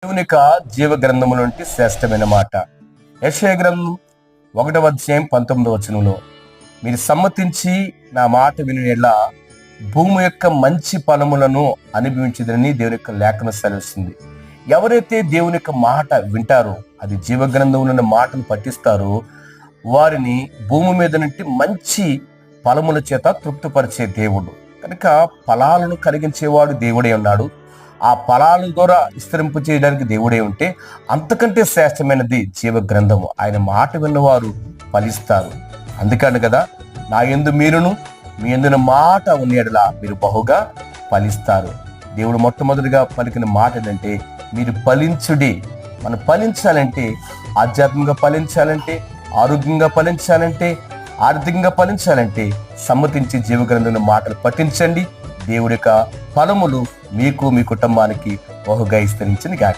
దేవుని యొక్క జీవ గ్రంథము నుండి శ్రేష్టమైన మాట. యెషయా గ్రంథం 1:19 మీరు సమ్మతించి నా మాట విని ఎడల భూమి యొక్క మంచి ఫలములను అనుభవించదని దేవుని యొక్క లేఖనం సెలవిస్తుంది. ఎవరైతే దేవుని యొక్క మాట వింటారో, అది జీవ గ్రంథంలో ఉన్న మాటను పఠిస్తారో, వారిని భూమి మీద నుండి మంచి ఫలముల చేత తృప్తిపరిచే దేవుడు. కనుక ఫలాలను కలిగించేవాడు దేవుడే ఉన్నాడు. ఆ ఫలాల ద్వారా విస్తరింపు చేయడానికి దేవుడే ఉంటే అంతకంటే శ్రేష్టమైనది జీవ గ్రంథము. ఆయన మాట విన్నవారు ఫలిస్తారు. అందుకని కదా, నా యందు మీరును మీ యందున మాట ఉన్నేడలా మీరు బహుగా ఫలిస్తారు. దేవుడు మొట్టమొదటిగా పలికిన మాట ఏంటంటే, మీరు ఫలించుడి. మనం ఫలించాలంటే, ఆధ్యాత్మికంగా ఫలించాలంటే, ఆరోగ్యంగా ఫలించాలంటే, ఆర్థికంగా ఫలించాలంటే సమ్మతించి జీవ గ్రంథం మాటలు పఠించండి. దేవుడి యొక్క ఫలములు మీకు మీ కుటుంబానికి బహుగా విస్తరించిన గాక.